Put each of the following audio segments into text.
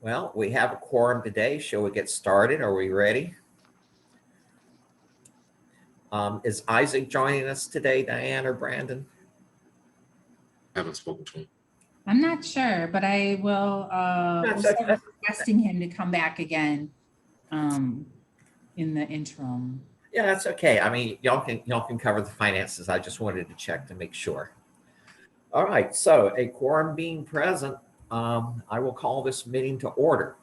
Well, we have a quorum today. Shall we get started? Are we ready? Is Isaac joining us today, Diane or Brandon? I haven't spoken to him. I'm not sure, but I will start requesting him to come back again in the interim. Yeah, that's okay. I mean, y'all can cover the finances. I just wanted to check to make sure. All right, so a quorum being present, I will call this meeting to order.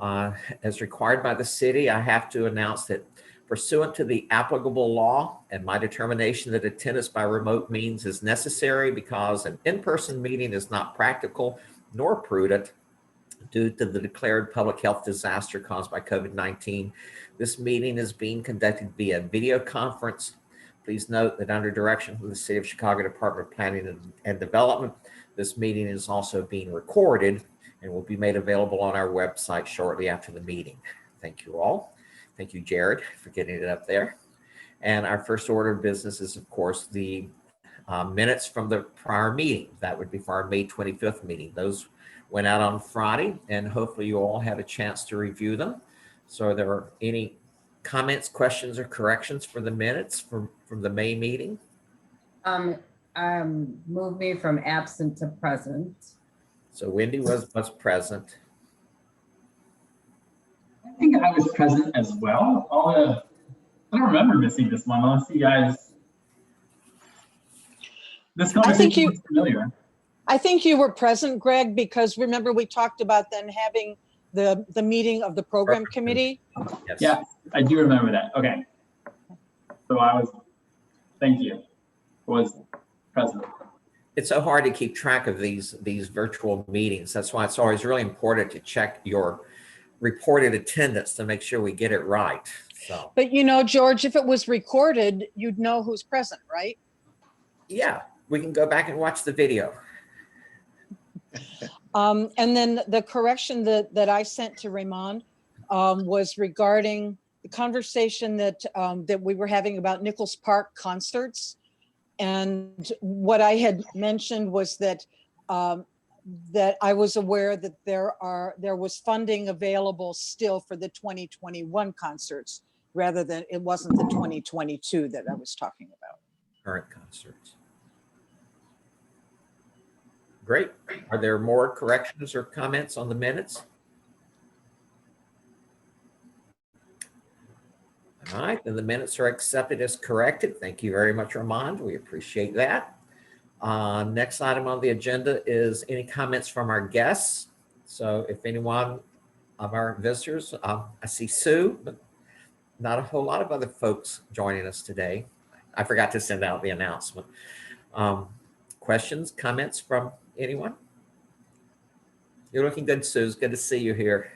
As required by the city, I have to announce that pursuant to the applicable law and my determination that attendance by remote means is necessary because an in-person meeting is not practical nor prudent due to the declared public health disaster caused by COVID-19. This meeting is being conducted via video conference. Please note that under direction from the City of Chicago Department of Planning and Development, this meeting is also being recorded and will be made available on our website shortly after the meeting. Thank you all. Thank you, Jared, for getting it up there. And our first order of business is, of course, the minutes from the prior meeting. That would be for our May 25th meeting. Those went out on Friday, and hopefully you all had a chance to review them. So are there any comments, questions, or corrections for the minutes from the May meeting? Move me from absent to present. So Wendy was present. I think I was present as well. I don't remember missing this one unless you guys. This conversation was familiar. I think you were present, Greg, because remember we talked about then having the meeting of the program committee. Yes. Yeah, I do remember that. Okay. So thank you. Was present. It's so hard to keep track of these virtual meetings. That's why it's always really important to check your reported attendance to make sure we get it right. So, But you know, George, if it was recorded, you'd know who's present, right? yeah, we can go back and watch the video. And then the correction that I sent to Raymond was regarding the conversation that we were having about Nichols Park concerts. And what I had mentioned was that that I was aware that there was funding available still for the 2021 concerts, rather than it wasn't the 2022 that I was talking about. Current concerts. Great. Are there more corrections or comments on the minutes? All right, then the minutes are accepted as corrected. Thank you very much, Armand. We appreciate that. Next item on the agenda is any comments from our guests. So if anyone of our visitors, I see Sue, but not a whole lot of other folks joining us today. I forgot to send out the announcement. Questions, comments from anyone? You're looking good, Sue. It's good to see you here.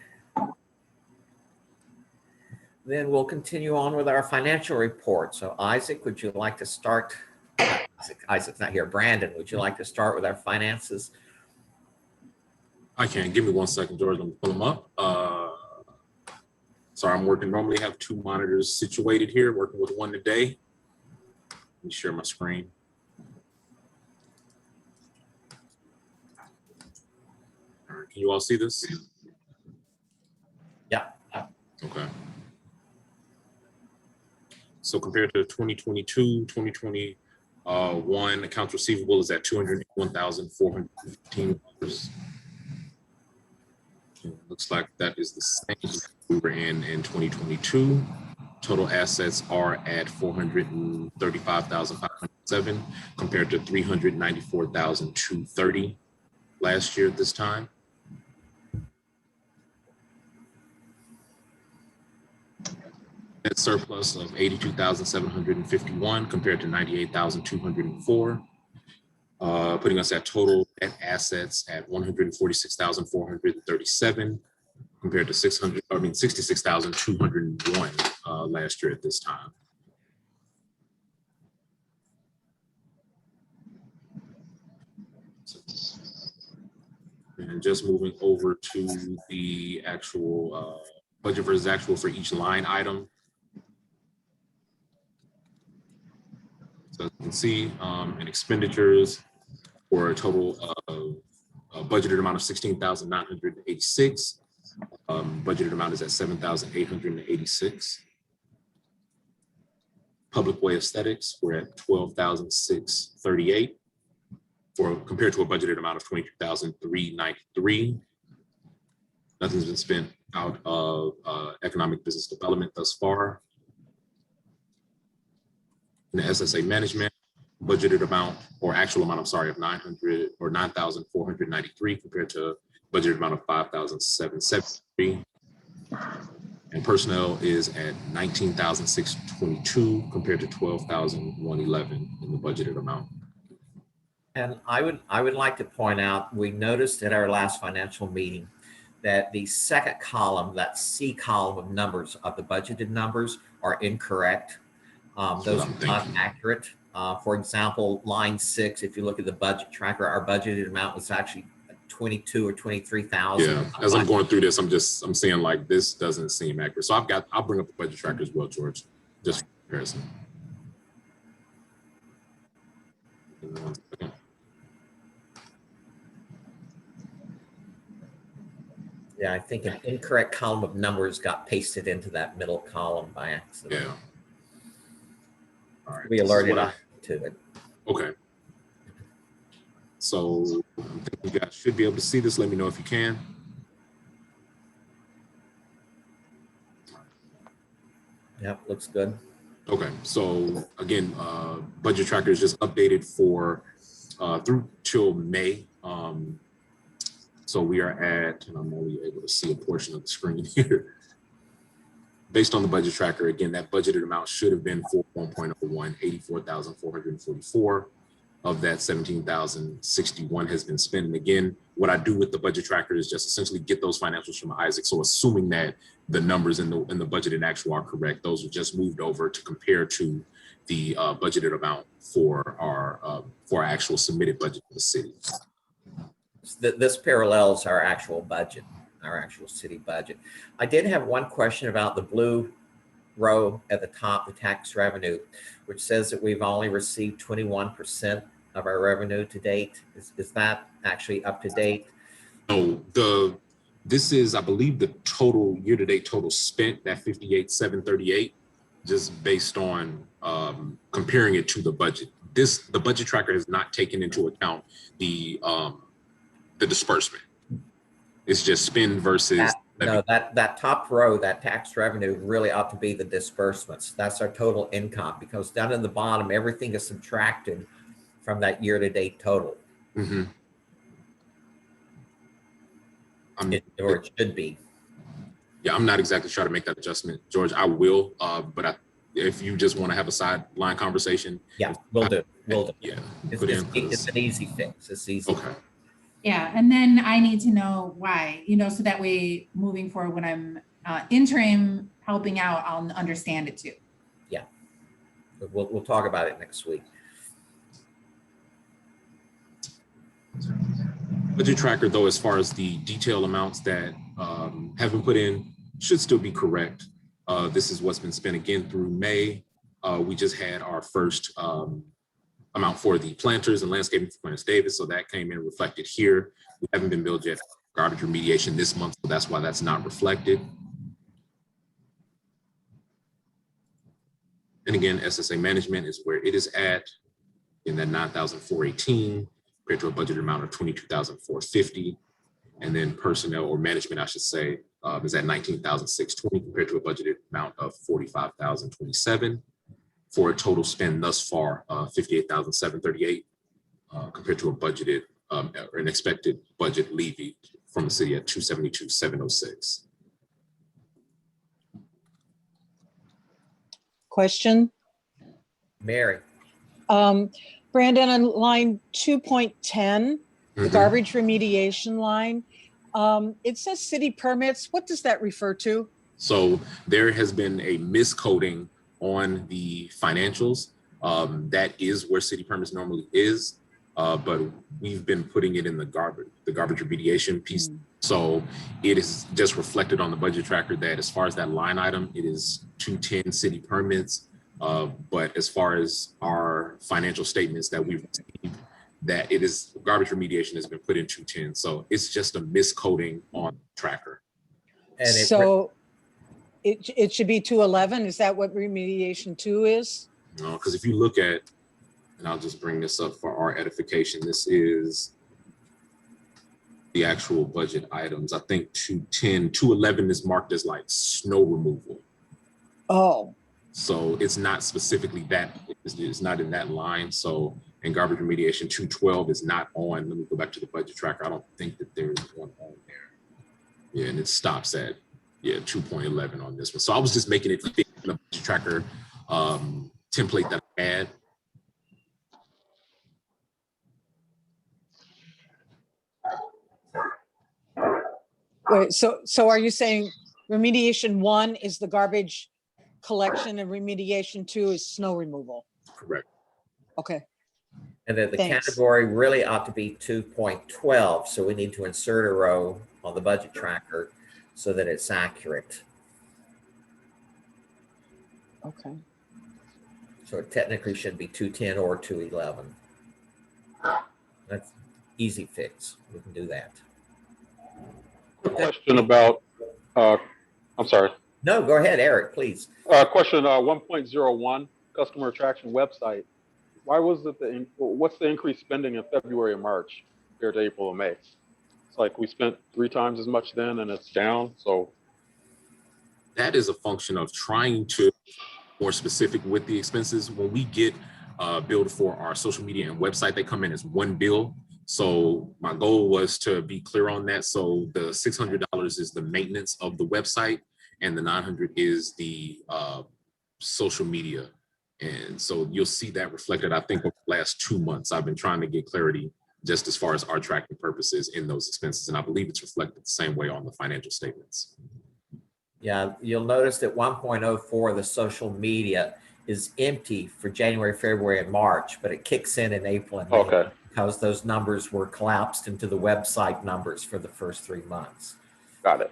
Then we'll continue on with our financial report. So Isaac, would you like to start? Isaac's not here. Brandon, would you like to start with our finances? I can. Give me 1 second, George. Let me pull them up. Sorry, I'm working. Normally have two monitors situated here, working with one today. Let me share my screen. All right, can you all see this? Yeah. Okay. So compared to 2022, 2021, accounts receivable is at $281,415. Looks like that is the same we were in 2022. Total assets are at $435,507 compared to $394,230 last year at this time. Net surplus of $82,751 compared to $98,204, putting us at total net assets at $146,437 compared to $66,201 last year at this time. And just moving over to the actual budget versus actual for each line item. So you can see in expenditures for a total of a budgeted amount of $16,986. Budgeted amount is at 7,886. Public way aesthetics, we're at 12,638 compared to a budgeted amount of 22,393. Nothing's been spent out of economic business development thus far. In the SSA management, budgeted amount or actual amount, I'm sorry, of 9,493 compared to budgeted amount of 5,773. And personnel is at 19,622 compared to 12,111 in the budgeted amount. And I would like to point out, we noticed at our last financial meeting that the second column, that C column of numbers of the budgeted numbers are incorrect. Those are not accurate. For example, line 6, if you look at the budget tracker, our budgeted amount was actually 22 or 23,000. Yeah, as I'm going through this, I'm seeing like this doesn't seem accurate. So I'll bring up the budget tracker as well, George, just for comparison. Yeah, I think an incorrect column of numbers got pasted into that middle column by accident. Yeah. All right. We alerted to it. Okay. So I think you guys should be able to see this. Let me know if you can. Yep, looks good. Okay, so again, budget tracker is just updated for through till May. So we are at, and I'm only able to see a portion of the screen here. Based on the budget tracker, again, that budgeted amount should have been for 1.01, 84,444. Of that, 17,061 has been spent. And again, what I do with the budget tracker is just essentially get those financials from Isaac. So assuming that the numbers in the budget and actual are correct, those are just moved over to compare to the budgeted amount for our actual submitted budget to the city. This parallels our actual budget, our actual city budget. I did have one question about the blue row at the top, the tax revenue, which says that we've only received 21% of our revenue to date. Is that actually up to date? No, this is, I believe, the total year-to-date total spent, that 58,738, just based on comparing it to the budget. The budget tracker has not taken into account the disbursement. It's just spend versus. No, that top row, that tax revenue really ought to be the disbursements. That's our total income, because down in the bottom, everything is subtracted from that year-to-date total. Mm-hmm. Or it should be. Yeah, I'm not exactly sure to make that adjustment, George. I will, but if you just want to have a sideline conversation. Yeah, we'll do. We'll do. Yeah. It's an easy fix. It's easy. Okay. Yeah, and then I need to know why, so that way moving forward, when I'm interim helping out, I'll understand it too. Yeah, we'll talk about it next week. Budget tracker, though, as far as the detail amounts that have been put in, should still be correct. This is what's been spent again through May. We just had our first amount for the planters and landscaping for Clarence Davis, so that came in reflected here. We haven't been billed yet for garbage remediation this month, so that's why that's not reflected. And again, SSA management is where it is at in that 9,418 compared to a budgeted amount of 22,450. And then personnel or management, I should say, is at 19,620 compared to a budgeted amount of 45,027. For a total spend thus far, 58,738 compared to a budgeted or an expected budget levy from the city at 272,706. Question? Mary. Brandon, on line 2.10, the garbage remediation line, it says city permits. What does that refer to? So there has been a miscoding on the financials. That is where city permits normally is, but we've been putting it in the garbage remediation piece. So it is just reflected on the budget tracker that as far as that line item, it is 210 city permits. But as far as our financial statements that we've received, that it is garbage remediation has been put in 210. So it's just a miscoding on tracker. And So it should be 211. Is that what remediation 2 is? No, because if you look at, and I'll just bring this up for our edification, this is the actual budget items. I think 210, 211 is marked as like snow removal. Oh, So it's not specifically that, it's not in that line. So, and garbage remediation 212 is not on. Let me go back to the budget tracker. I don't think that there's one on there. Yeah, and it stops at, 2.11 on this one. So I was just making it fit in the budget tracker template that I had. wait, so are you saying remediation 1 is the garbage collection and remediation 2 is snow removal? Correct. Okay, And then the Thanks. category really ought to be 2.12. So we need to insert a row on the budget tracker so that it's accurate. okay. So it technically should be 210 or 211. That's easy fix. We can do that. A question about, I'm sorry. No, go ahead, Eric, please. Question 1.01, customer attraction website. Why was it what's the increased spending in February and March compared to April and May? It's like we spent 3 times as much then and it's down, so. That is a function of trying to be more specific with the expenses. When we get billed for our social media and website, they come in as one bill. So my goal was to be clear on that. So the $600 is the maintenance of the website and the $900 is the social media. And so you'll see that reflected, I think, over the last 2 months. I've been trying to get clarity just as far as our tracking purposes in those expenses. And I believe it's reflected the same way on the financial statements. Yeah, you'll notice that 1.04, the social media, is empty for January, February, and March, but it kicks in April and May. Okay. Because those numbers were collapsed into the website numbers for the first 3 months. Got it.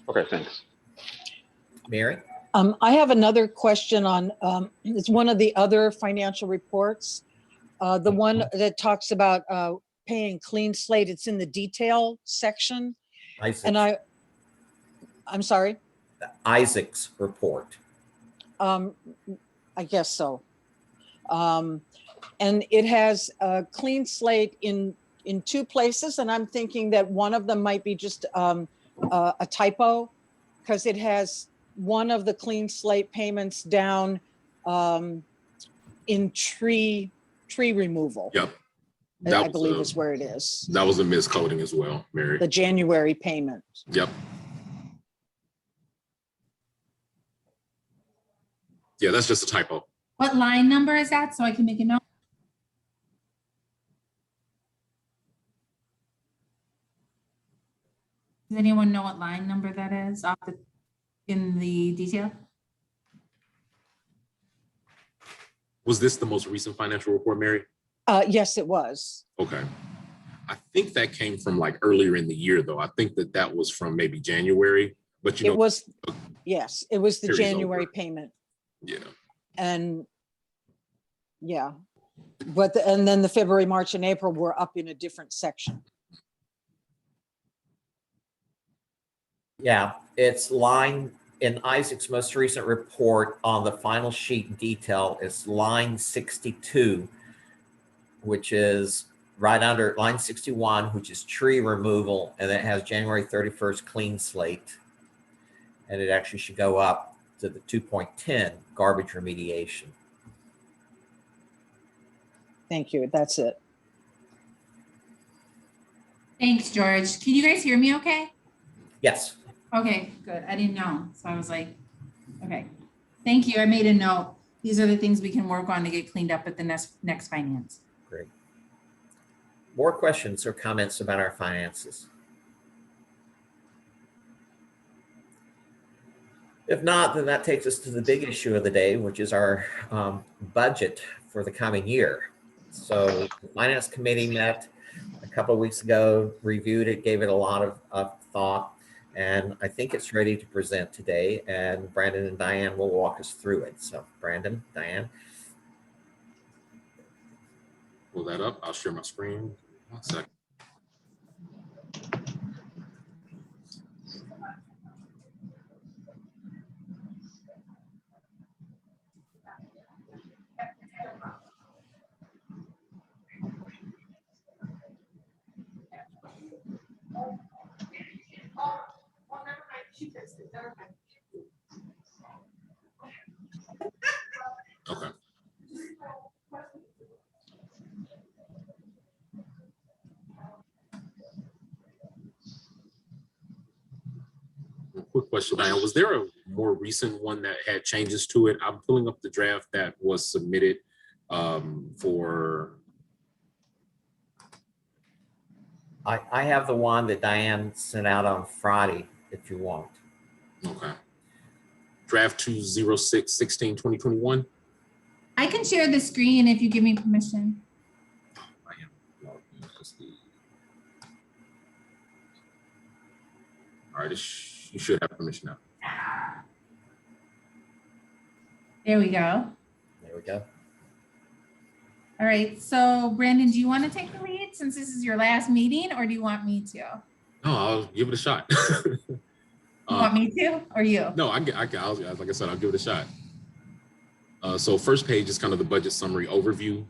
Okay, thanks. Mary? I have another question on, it's one of the other financial reports. The one that talks about paying clean slate, it's in the detail section. And I'm sorry? Isaac's report. I guess so. And it has a clean slate in 2 places, and I'm thinking that one of them might be just a typo, because it has one of the clean slate payments down in tree removal. Yep. I believe is where it is. That was a miscoding as well, Mary. The January payment. Yep. Yeah, that's just a typo. What line number is that? So I can make a note. Does anyone know what line number that is in the detail? Was this the most recent financial report, Mary? Yes, it was. Okay. I think that came from like earlier in the year, though. I think that was from maybe January, but It was, yes, it was the Carries January over. payment. Yeah. And yeah, but and then the February, March, and April were up in a different section. Yeah, it's line in Isaac's most recent report on the final sheet detail. It's line 62, which is right under line 61, which is tree removal, and it has January 31st clean slate. And it actually should go up to the 2.10 garbage remediation. Thank you. That's it. Thanks, George. Can you guys hear me okay? Yes. Okay, good. I didn't know. So I was like, okay. Thank you. I made a note. These are the things we can work on to get cleaned up at the next finance. Great. More questions or comments about our finances? If not, then that takes us to the big issue of the day, which is our budget for the coming year. So the Finance Committee met a couple of weeks ago, reviewed it, gave it a lot of thought, and I think it's ready to present today, and Brandon and Diane will walk us through it. So Brandon, Diane. Pull that up. I'll share my screen. 1 second. Okay. Quick question, Diane. Was there a more recent one that had changes to it? I'm pulling up the draft that was submitted for. I have the one that Diane sent out on Friday, if you want. Okay. Draft 206-16-2021. I can share the screen if you give me permission. I am logged in as the. All right, you should have permission now. There we go. There we go. All right, so Brandon, do you want to take the lead since this is your last meeting, or do you want me to? No, I'll give it a shot. You want me to, or you? No, like I said, I'll give it a shot. So first page is kind of the budget summary overview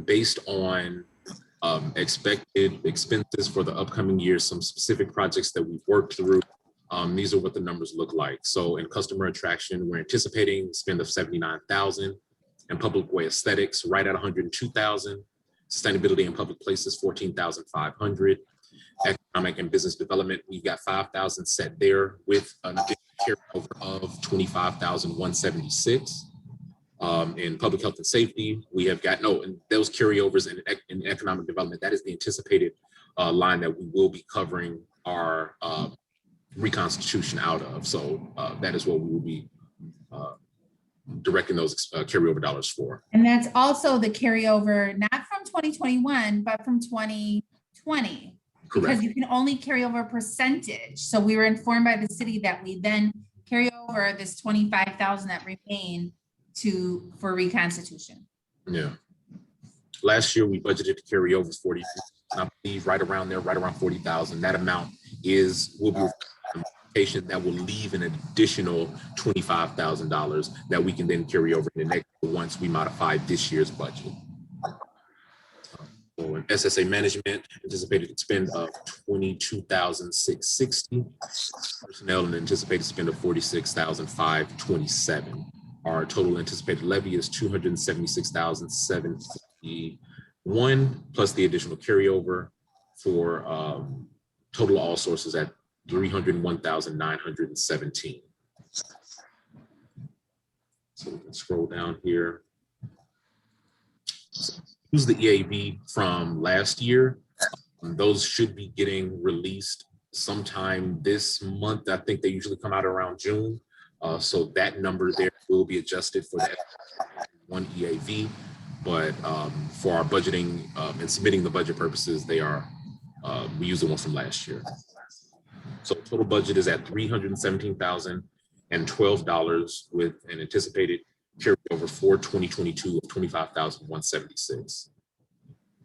based on expected expenses for the upcoming year, some specific projects that we've worked through. These are what the numbers look like. So in customer attraction, we're anticipating a spend of $79,000. In public way aesthetics, right at $102,000. Sustainability in public places, $14,500. Economic and business development, we've got $5,000 set there with an additional carryover of $25,176. In public health and safety, we have got and those carryovers in economic development. That is the anticipated line that we will be covering our reconstitution out of. So that is what we will be directing those carryover dollars for. And that's also the carryover, not from 2021, but from 2020. Correct. Because you can only carry over a percentage. So we were informed by the city that we then carry over this 25,000 that remain for reconstitution. Yeah. Last year we budgeted to carry over 40, I believe right around there, right around 40,000. That amount will be that will leave an additional $25,000 that we can then carry over in the next year once we modify this year's budget. So in SSA management, anticipated spend of $22,660. Personnel and anticipated spend of $46,527. Our total anticipated levy is $276,751 plus the additional carryover for total all sources at $301,917. So we can scroll down here. Use the EAV from last year. Those should be getting released sometime this month. I think they usually come out around June. So that number there will be adjusted for that one EAV. But for our budgeting and submitting the budget purposes, we use the one from last year. So total budget is at $317,012 with an anticipated carryover for 2022 of $25,176. Of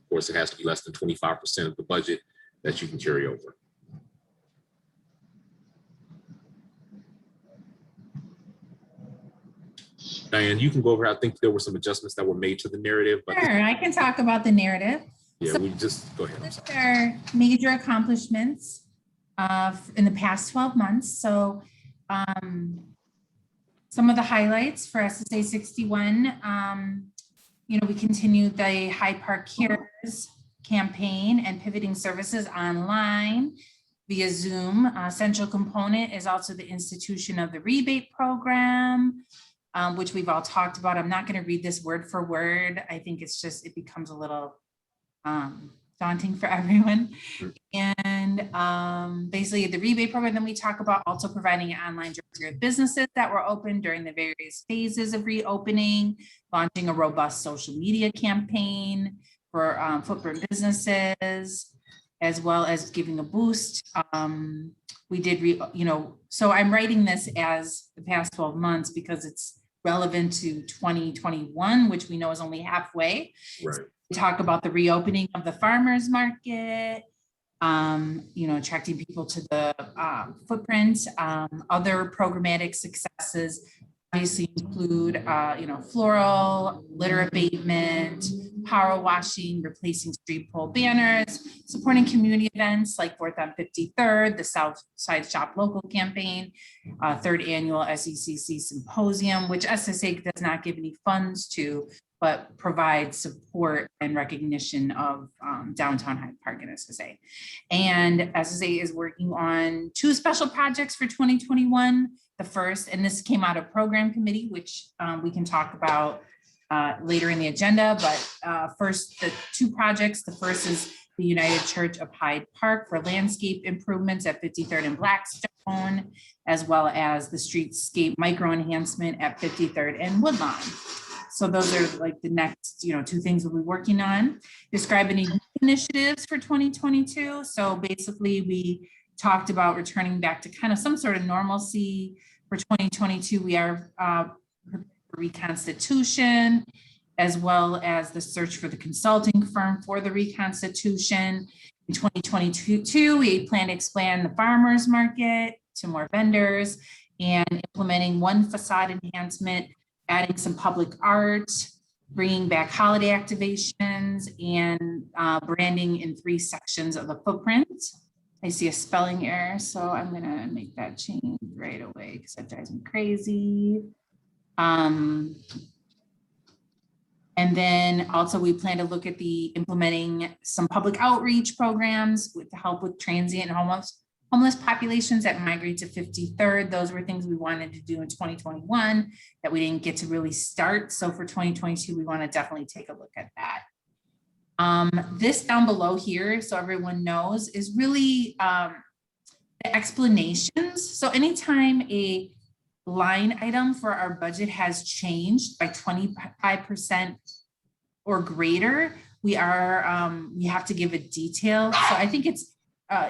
course, it has to be less than 25% of the budget that you can carry over. Diane, you can go over. I think there were some adjustments that were made to the narrative. But Sure, I can talk about the narrative. Yeah, So we just go ahead. I'm sorry. there are major accomplishments in the past 12 months. So some of the highlights for SSA 61, we continued the Hyde Park Cares campaign and pivoting services online via Zoom. Central component is also the institution of the rebate program, which we've all talked about. I'm not going to read this word for word. I think it becomes a little daunting for everyone. And basically the rebate program, then we talk about also providing an online directory of businesses that were open during the various phases of reopening, launching a robust social media campaign for footprint businesses, as well as giving a boost. We did, so I'm writing this as the past 12 months because it's relevant to 2021, which we know is only halfway. Right. We talk about the reopening of the farmers market, attracting people to the footprint, other programmatic successes, obviously include, floral, litter abatement, power washing, replacing street pole banners, supporting community events like 4th on 53rd, the South Side Shop Local campaign, 3rd annual SECC symposium, which SSA does not give any funds to, but provide support and recognition of downtown Hyde Park and SSA. And SSA is working on 2 special projects for 2021. The first, and this came out of program committee, which we can talk about later in the agenda, but first, the 2 projects. The first is the United Church of Hyde Park for landscape improvements at 53rd and Blackstone, as well as the streetscape micro enhancement at 53rd and Woodlawn. So those are like the next, 2 things we'll be working on. Describe any initiatives for 2022. So basically we talked about returning back to kind of some sort of normalcy for 2022. We are reconstitution, as well as the search for the consulting firm for the reconstitution. In 2022, we plan to expand the farmers market to more vendors and implementing 1 facade enhancement, adding some public art, bringing back holiday activations, and branding in 3 sections of the footprint. I see a spelling error, so I'm gonna make that change right away because that drives me crazy. And then also we plan to look at implementing some public outreach programs to help with transient and homeless populations that migrate to 53rd. Those were things we wanted to do in 2021 that we didn't get to really start. So for 2022, we want to definitely take a look at that. This down below here, so everyone knows, is really the explanations. So anytime a line item for our budget has changed by 25% or greater, we have to give a detail. So I think it's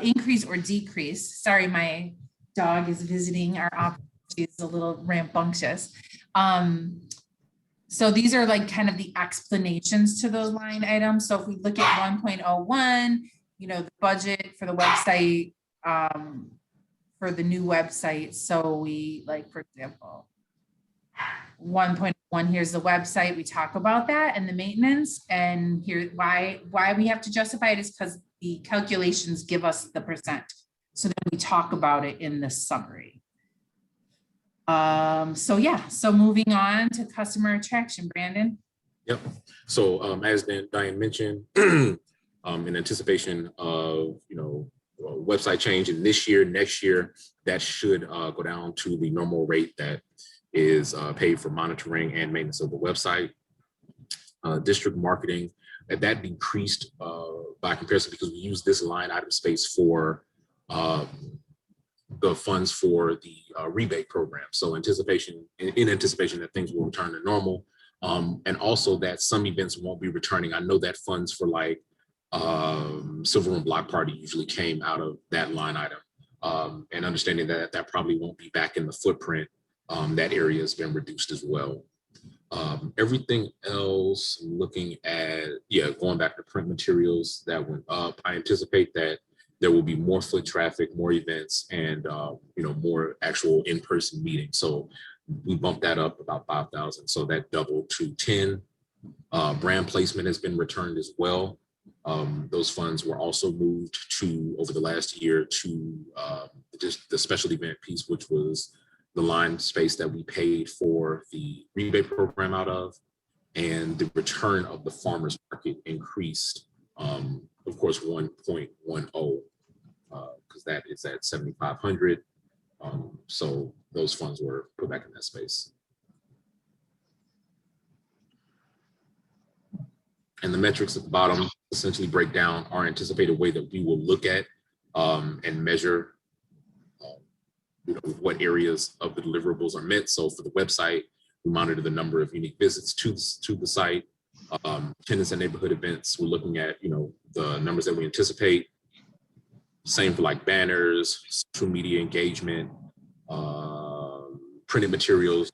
increase or decrease. Sorry, my dog is visiting our office. She's a little rambunctious. So these are like kind of the explanations to those line items. So if we look at 1.01, the budget for the website, for the new website. So we for example, 1.1, here's the website. We talk about that and the maintenance, and here why we have to justify it is because the calculations give us the percent. So then we talk about it in the summary. So moving on to customer attraction, Brandon. Yep. So as Diane mentioned, in anticipation of website change in this year, next year, that should go down to the normal rate that is paid for monitoring and maintenance of the website. District marketing, that decreased by comparison because we use this line item space for the funds for the rebate program. So in anticipation that things will return to normal, and also that some events won't be returning. I know that funds for Silver Room Block Party usually came out of that line item, and understanding that probably won't be back in the footprint. That area has been reduced as well. Everything else, looking at, going back to print materials, that went up. I anticipate that there will be more foot traffic, more events, and more actual in-person meetings. So we bumped that up about 5,000. So that doubled to 10. Brand placement has been returned as well. Those funds were also moved over the last year to just the special event piece, which was the line space that we paid for the rebate program out of, and the return of the farmers market increased, of course, 1.10, because that is at 7,500. So those funds were put back in that space. And the metrics at the bottom essentially break down our anticipated way that we will look at and measure what areas of the deliverables are met. So for the website, we monitor the number of unique visits to the site. Attendance and neighborhood events, we're looking at the numbers that we anticipate. Same for banners, social media engagement, printed materials,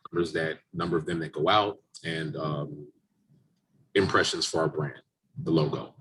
number of them that go out, and impressions for our brand, the logo.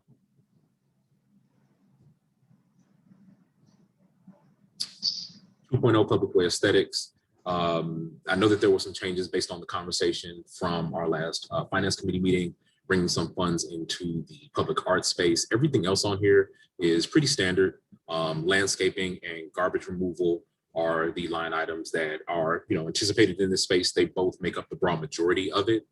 Public way aesthetics. I know that there were some changes based on the conversation from our last finance committee meeting, bringing some funds into the public art space. Everything else on here is pretty standard. Landscaping and garbage removal are the line items that are, anticipated in this space. They both make up the broad majority of it.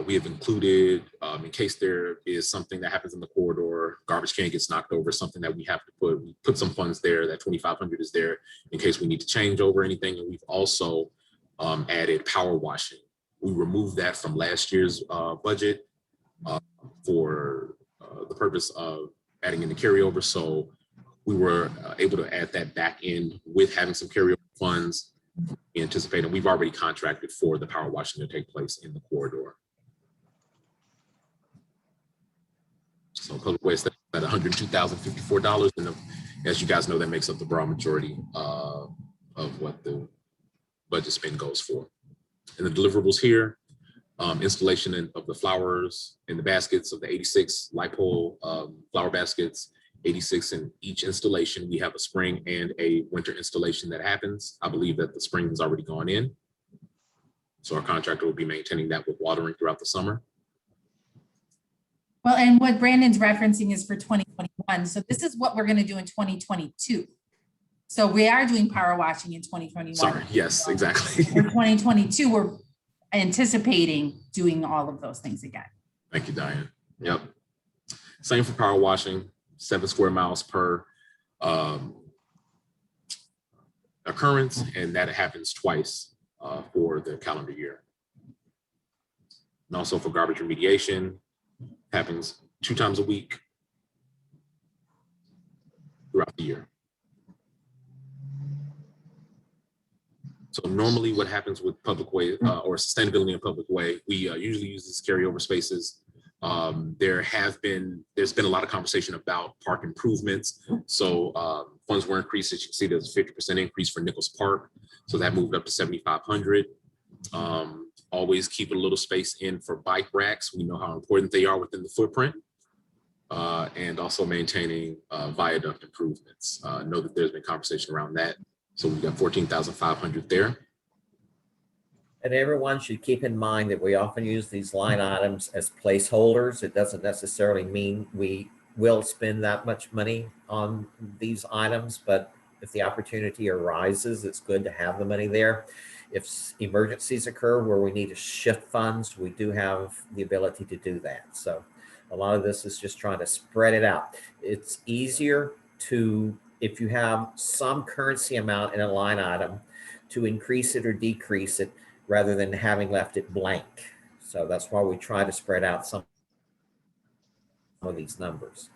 We have included, in case there is something that happens in the corridor, garbage can gets knocked over, something that we have to we put some funds there. That 2,500 is there in case we need to change over anything. And we've also added power washing. We removed that from last year's budget for the purpose of adding in the carryover. So we were able to add that back in with having some carryover funds. We anticipate, and we've already contracted for the power washing to take place in the corridor. So public waste at $102,054, and as you guys know, that makes up the broad majority of what the budget spend goes for. And the deliverables here, installation of the flowers in the baskets of the 86 light pole flower baskets, 86 in each installation. We have a spring and a winter installation that happens. I believe that the spring has already gone in. So our contractor will be maintaining that with watering throughout the summer. Well, and what Brandon's referencing is for 2021. So this is what we're going to do in 2022. So we are doing power washing in 2021. Sorry, yes, exactly. For 2022, we're anticipating doing all of those things again. Thank you, Diane. Yep. Same for power washing, 7 square miles per occurrence, and that happens twice for the calendar year. And also for garbage remediation, happens 2 times a week throughout the year. So normally what happens with public way or sustainability in public way, we usually use these carryover spaces. There's been a lot of conversation about park improvements. So funds were increased. As you can see, there's a 50% increase for Nichols Park. So that moved up to 7,500. Always keep a little space in for bike racks. We know how important they are within the footprint. And also maintaining viaduct improvements. Know that there's been conversation around that. So we've got 14,500 there. And everyone should keep in mind that we often use these line items as placeholders. It doesn't necessarily mean we will spend that much money on these items, but if the opportunity arises, it's good to have the money there. If emergencies occur where we need to shift funds, we do have the ability to do that. So a lot of this is just trying to spread it out. It's easier to, if you have some currency amount in a line item, to increase it or decrease it rather than having left it blank. So that's why we try to spread out some of these numbers.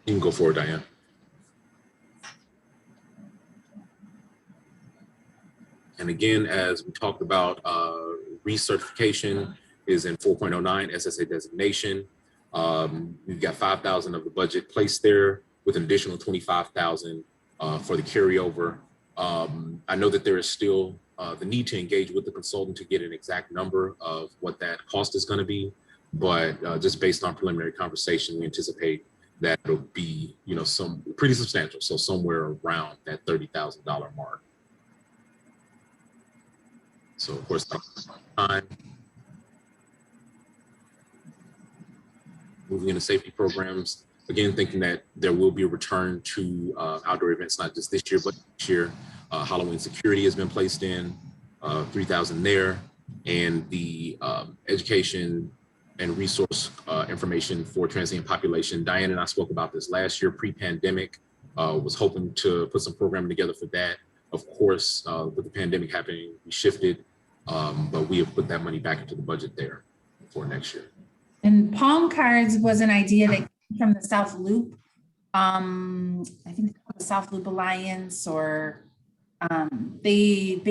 You can go forward, Diane. And again, as we talked about, recertification is in 4.09 SSA designation. We've got 5,000 of the budget placed there with an additional 25,000 for the carryover. I know that there is still the need to engage with the consultant to get an exact number of what that cost is going to be, but just based on preliminary conversation, we anticipate that it'll be, some pretty substantial. So somewhere around that $30,000 mark. So of course, time. Moving into safety programs, again, thinking that there will be a return to outdoor events, not just this year, but next year. Halloween security has been placed in, 3,000 there, and the education and resource information for transient population. Diane and I spoke about this last year, pre-pandemic, was hoping to put some programming together for that. Of course, with the pandemic happening, we shifted, but we have put that money back into the budget there for next year. And Palm Cards was an idea that came from the South Loop. I think the South Loop Alliance, or they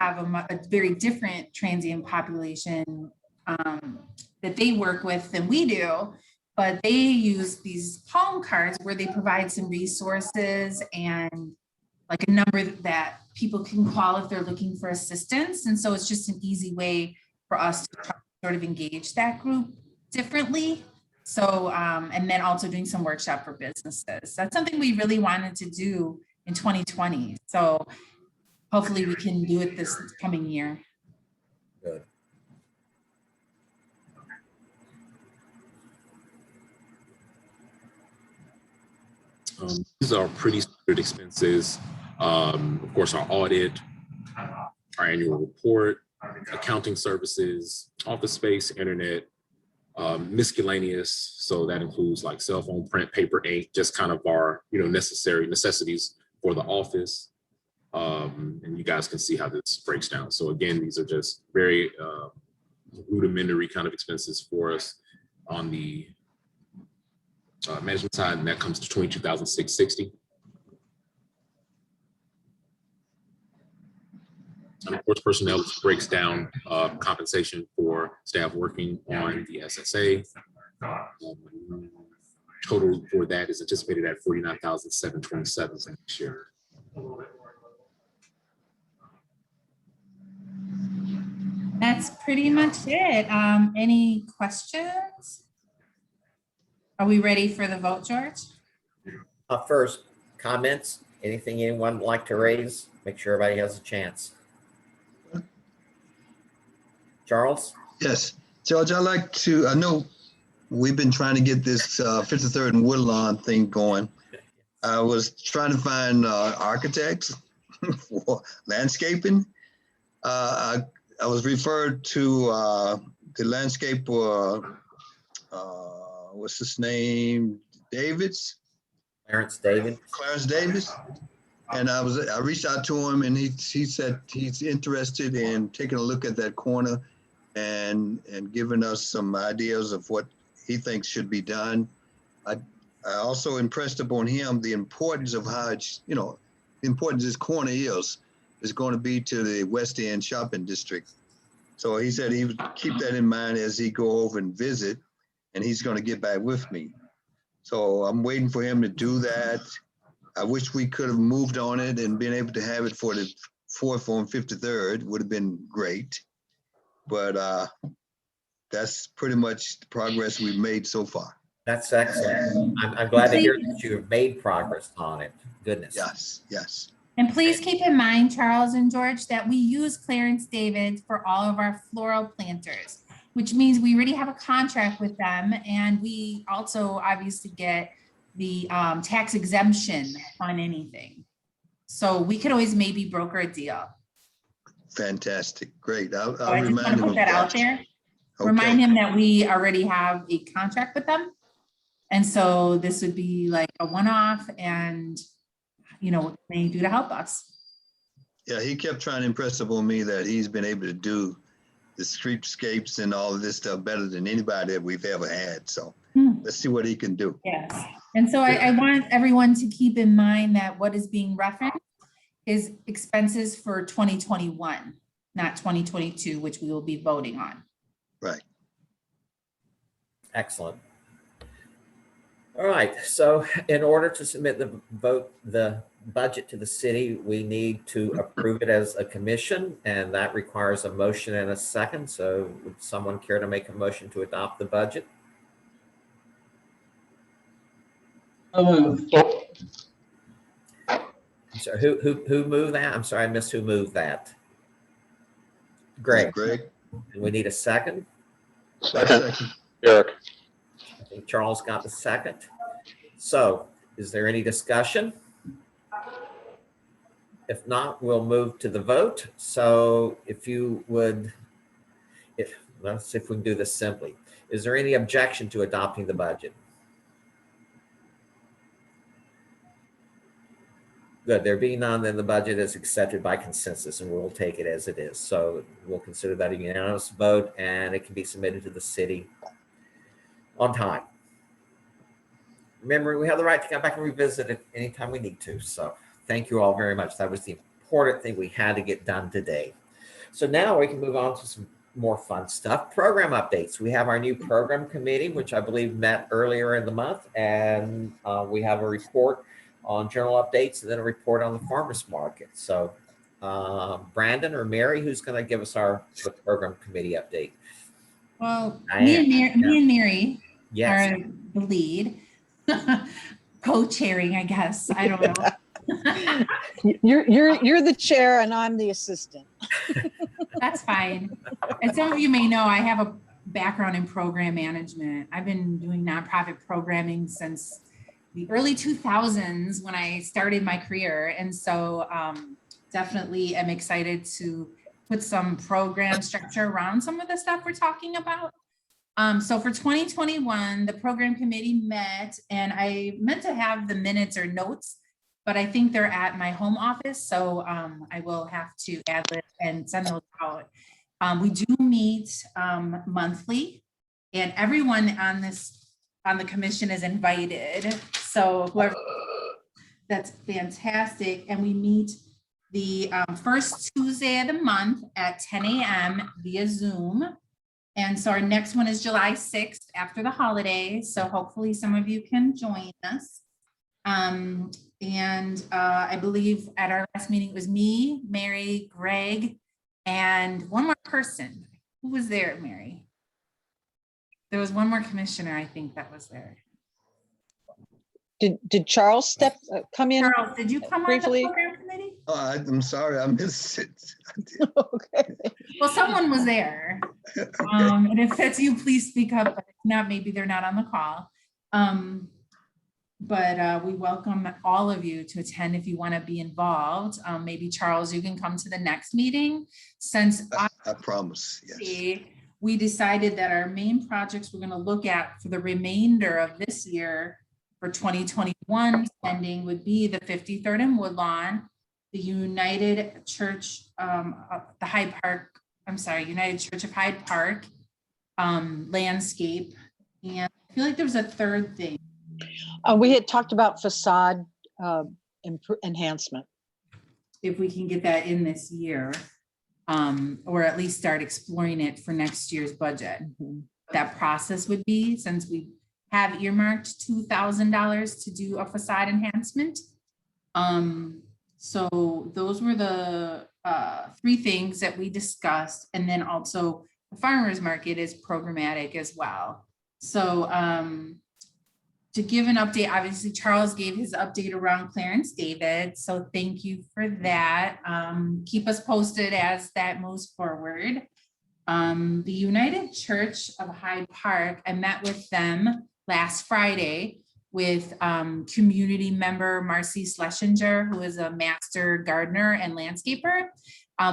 have a very different transient population that they work with than we do, but they use these Palm Cards where they provide some resources and like a number that people can call if they're looking for assistance. And so it's just an easy way for us to sort of engage that group differently. So, and then also doing some workshop for businesses. That's something we really wanted to do in 2020. So hopefully we can do it this coming year. Good. These are pretty standard expenses. Of course, our audit, our annual report, accounting services, office space, internet, miscellaneous. So that includes like cell phone, print, paper, ink, just kind of our, necessities for the office. And you guys can see how this breaks down. So again, these are just very rudimentary kind of expenses for us on the management side, and that comes to $22,660. And of course, personnel breaks down compensation for staff working on the SSA. Total for that is anticipated at $49,727 next year. That's pretty much it. Any questions? Are we ready for the vote, George? First, comments, anything anyone would like to raise? Make sure everybody has a chance. Charles? Yes, George, I know we've been trying to get this 53rd and Woodlawn thing going. I was trying to find architects for landscaping. I was referred to the landscape, what's his name? Davids? Clarence David? Clarence Davis. And I reached out to him, and he said he's interested in taking a look at that corner and giving us some ideas of what he thinks should be done. I also impressed upon him the importance of how it's, the importance this corner is going to be to the West End shopping district. So he said he would keep that in mind as he go over and visit, and he's going to get back with me. So I'm waiting for him to do that. I wish we could have moved on it and been able to have it for the 4th on 53rd. Would have been great. But that's pretty much the progress we've made so far. That's excellent. I'm glad to hear that you have made progress on it. Goodness. Yes, yes. And please keep in mind, Charles and George, that we use Clarence David for all of our floral planters, which means we already have a contract with them. And we also obviously get the tax exemption on anything. So we could always maybe broker a deal. Fantastic. Great. I'll So I just remind want to him put of that out that. there. Okay. Remind him that we already have a contract with them. And so this would be like a one-off, and what they do to help us. Yeah, he kept trying to impress upon me that he's been able to do the streetscapes and all of this stuff better than anybody that we've ever had. So let's see what he can do. Yes. And so I want everyone to keep in mind that what is being referenced is expenses for 2021, not 2022, which we will be voting on. Right. Excellent. All right. So in order to submit the budget to the city, we need to approve it as a commission, and that requires a motion and a second. So would someone care to make a motion to adopt the budget? So who moved that? I'm sorry, I missed who moved that. Greg. Greg. And we need a second. Second. Eric. I think Charles got the second. So is there any discussion? If not, we'll move to the vote. So if you would, let's see if we can do this simply. Is there any objection to adopting the budget? Good. There being none, then the budget is accepted by consensus, and we'll take it as it is. So we'll consider that a unanimous vote, and it can be submitted to the city on time. Remember, we have the right to come back and revisit it anytime we need to. So thank you all very much. That was the important thing we had to get done today. So now we can move on to some more fun stuff. Program updates. We have our new program committee, which I believe met earlier in the month, and we have a report on general updates and then a report on the farmers market. So Brandon or Mary, who's going to give us the program committee update? Well, me and Mary Yes. Or the lead. Co-chairing, I guess. I don't know. You're the chair and I'm the assistant. That's fine. And some of you may know I have a background in program management. I've been doing nonprofit programming since the early 2000s when I started my career. And so definitely am excited to put some program structure around some of the stuff we're talking about. So for 2021, the program committee met, and I meant to have the minutes or notes, but I think they're at my home office. So I will have to add it and send those out. We do meet monthly, and everyone on the commission is invited. So whoever, that's fantastic. And we meet the first Tuesday of the month at 10 a.m. via Zoom. And so our next one is July 6th after the holidays. So hopefully some of you can join us. I believe at our last meeting, it was me, Mary, Greg, and one more person. Who was there, Mary? There was one more commissioner, I think, that was there. Did Charles come in? Charles, did you come briefly? on the program committee? Oh, I'm sorry, I missed it. Okay. Well, someone was there. And if that's you, please speak up. But if not, maybe they're not on the call. But we welcome all of you to attend if you want to be involved. Maybe Charles, you can come to the next meeting. Since I promise, yes. we decided that our main projects we're going to look at for the remainder of this year for 2021 spending would be the 53rd and Woodlawn, the United Church, the Hyde Park, I'm sorry, United Church of Hyde Park landscape. And I feel like there was a third thing. We had talked about facade enhancement. If we can get that in this year, or at least start exploring it for next year's budget. That process would be, since we have earmarked $2,000 to do a facade enhancement. So those were the three things that we discussed. And then also the farmer's market is programmatic as well. So to give an update, obviously Charles gave his update around Clarence David. So thank you for that. Keep us posted as that moves forward. The United Church of Hyde Park, I met with them last Friday with community member Marcy Schlesinger, who is a master gardener and landscaper.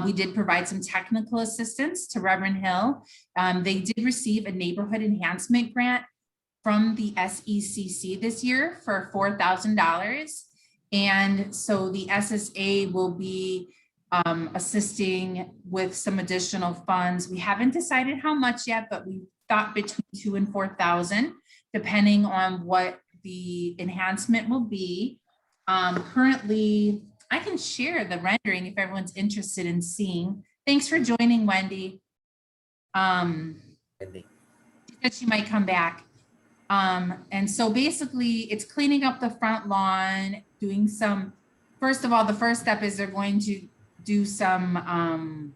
We did provide some technical assistance to Reverend Hill. They did receive a neighborhood enhancement grant from the SECC this year for $4,000. And so the SSA will be assisting with some additional funds. We haven't decided how much yet, but we thought between $2,000 and $4,000, depending on what the enhancement will be. Currently, I can share the rendering if everyone's interested in seeing. Thanks for joining, Wendy. That she might come back. And so basically it's cleaning up the front lawn, doing some, first of all, the first step is they're going to do some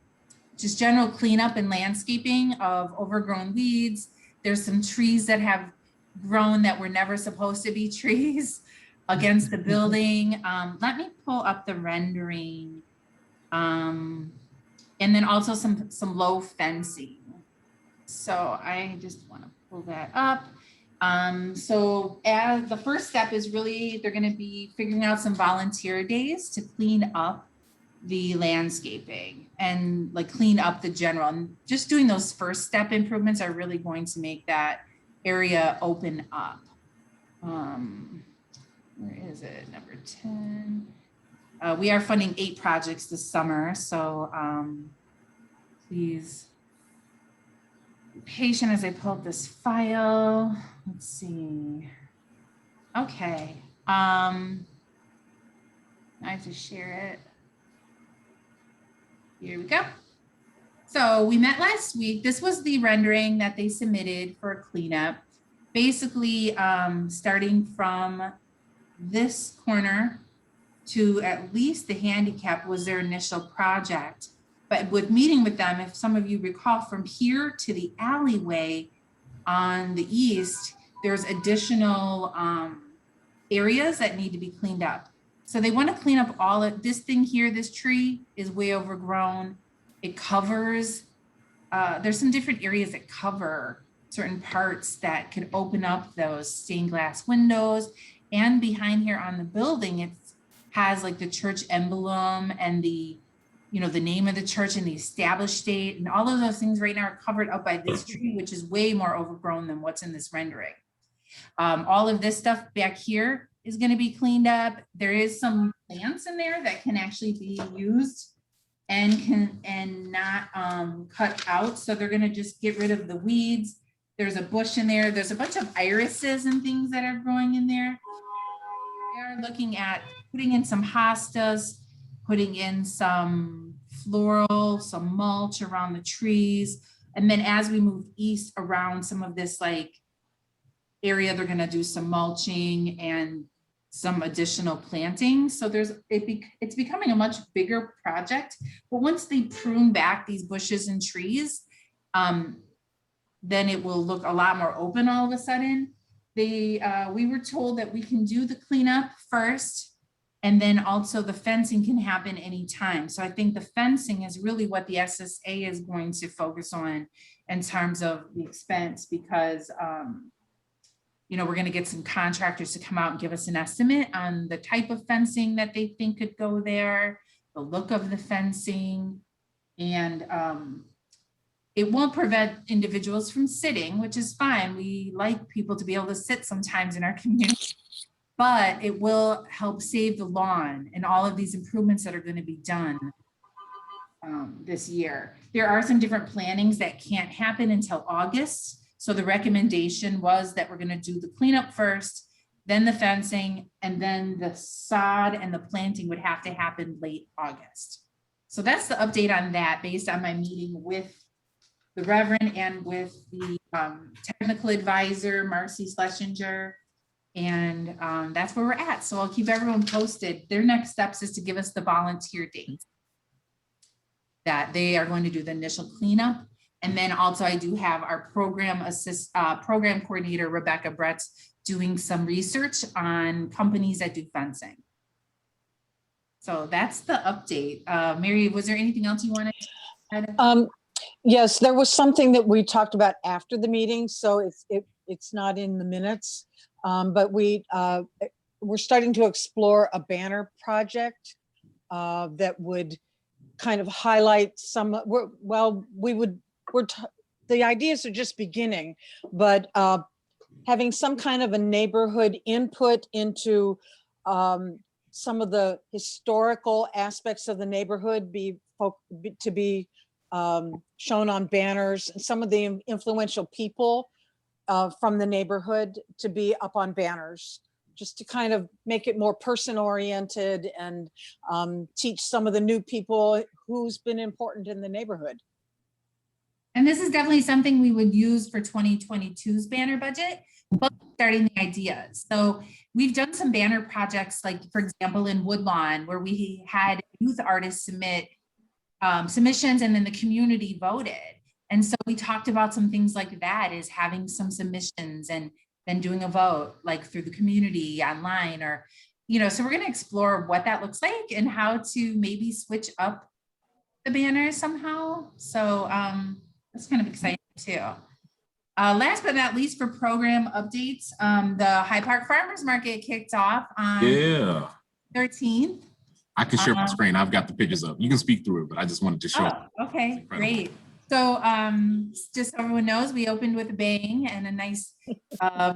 just general cleanup and landscaping of overgrown weeds. There's some trees that have grown that were never supposed to be trees against the building. Let me pull up the rendering. And then also some low fencing. So I just want to pull that up. So as the first step is really, they're going to be figuring out some volunteer days to clean up the landscaping and like clean up the general, and just doing those first step improvements are really going to make that area open up. Where is it? Number 10. We are funding 8 projects this summer. So please be patient as I pull up this file. Let's see. Okay. I have to share it. Here we go. So we met last week. This was the rendering that they submitted for a cleanup. Basically, starting from this corner to at least the handicap was their initial project. But with meeting with them, if some of you recall, from here to the alleyway on the east, there's additional areas that need to be cleaned up. So they want to clean up all of this thing here. This tree is way overgrown. It covers, there's some different areas that cover certain parts that could open up those stained glass windows. And behind here on the building, it has like the church emblem and the, you know, the name of the church and the established date, and all of those things right now are covered up by this tree, which is way more overgrown than what's in this rendering. All of this stuff back here is going to be cleaned up. There is some plants in there that can actually be used and not cut out. So they're going to just get rid of the weeds. There's a bush in there. There's a bunch of irises and things that are growing in there. They are looking at putting in some hostas, putting in some floral, some mulch around the trees. And then as we move east around some of this like area, they're gonna do some mulching and some additional planting. So it's becoming a much bigger project. But once they prune back these bushes and trees, then it will look a lot more open all of a sudden. We were told that we can do the cleanup first, and then also the fencing can happen anytime. So I think the fencing is really what the SSA is going to focus on in terms of the expense, because you know, we're going to get some contractors to come out and give us an estimate on the type of fencing that they think could go there, the look of the fencing, and it won't prevent individuals from sitting, which is fine. We like people to be able to sit sometimes in our community, but it will help save the lawn and all of these improvements that are going to be done this year. There are some different plantings that can't happen until August. So the recommendation was that we're going to do the cleanup first, then the fencing, and then the sod and the planting would have to happen late August. So that's the update on that based on my meeting with the Reverend and with the technical advisor, Marcy Schlesinger. And that's where we're at. So I'll keep everyone posted. Their next steps is to give us the volunteer dates that they are going to do the initial cleanup. And then also I do have our program coordinator, Rebecca Bretz, doing some research on companies that do fencing. So that's the update. Mary, was there anything else you wanted to add? Yes, there was something that we talked about after the meeting, so it's not in the minutes. But we're starting to explore a banner project that would kind of highlight some. The ideas are just beginning, but having some kind of a neighborhood input into some of the historical aspects of the neighborhood to be shown on banners, and some of the influential people from the neighborhood to be up on banners, just to kind of make it more person oriented and teach some of the new people who's been important in the neighborhood. And this is definitely something we would use for 2022's banner budget, but starting the ideas. So we've done some banner projects, like for example, in Woodlawn, where we had youth artists submit submissions and then the community voted. And so we talked about some things like that, is having some submissions and then doing a vote like through the community online, or, you know, so we're going to explore what that looks like and how to maybe switch up the banners somehow. So that's kind of exciting too. Last but not least, for program updates, the Hyde Park Farmers Market kicked off on 13th. I can share my screen. I've got the pictures up. You can speak through it, but I just wanted to show. Oh, okay, great. So just so everyone knows, we opened with a bang and a nice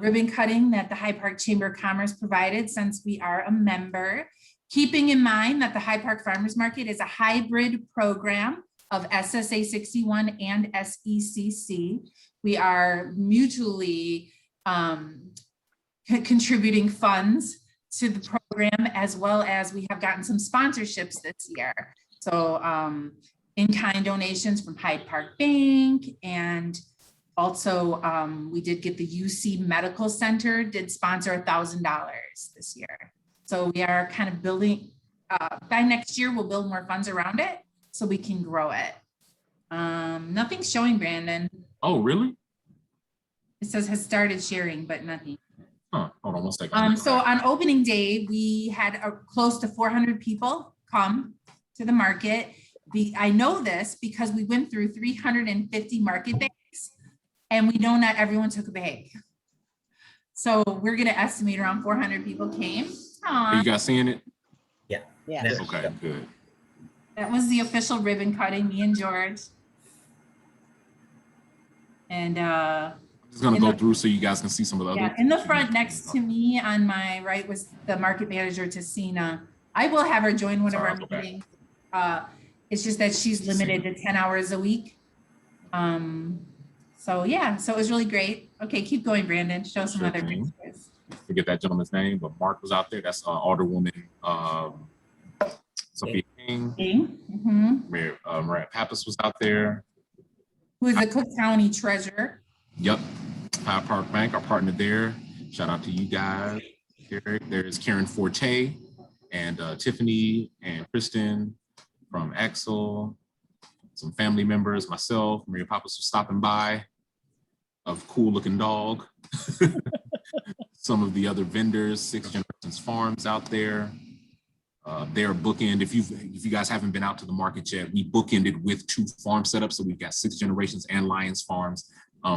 ribbon cutting that the Hyde Park Chamber of Commerce provided, since we are a member. Keeping in mind that the Hyde Park Farmers Market is a hybrid program of SSA 61 and SECC. We are mutually contributing funds to the program, as well as we have gotten some sponsorships this year. So in-kind donations from Hyde Park Bank, and also we did get the UC Medical Center did sponsor $1,000 this year. So we are kind of building, by next year, we'll build more funds around it so we can grow it. Nothing's showing, Brandon. Oh, really? It says has started sharing, but nothing. Huh, hold on one second. So on opening day, we had close to 400 people come to the market. I know this because we went through 350 market bags and we know not everyone took a bag. So we're gonna estimate around 400 people came. Are you guys seeing it? Yeah. Okay, good. That was the official ribbon cutting, me and George. And I'm just gonna go through so you guys can see some of the other. yeah, in the front next to me on my right was the market manager, Tessina. I will have her join one of our meetings. It's just that she's limited to 10 hours a week. So yeah, so it was really great. Okay, keep going, Brandon. Show some other pictures. Forget that gentleman's name, but Mark was out there. That's Alderwoman Sophia King. Maria Pappas was out there. Who is the Cook County treasurer? Yep. Hyde Park Bank, our partner there. Shout out to you guys. There's Karen Forte and Tiffany and Kristen from Axel. Some family members, myself, Maria Pappas was stopping by. Of cool looking dog. Some of the other vendors, Six Generations Farms out there. They're bookend. If you guys haven't been out to the market yet, we bookended with 2 farm setups. So we've got Six Generations and Lions Farms.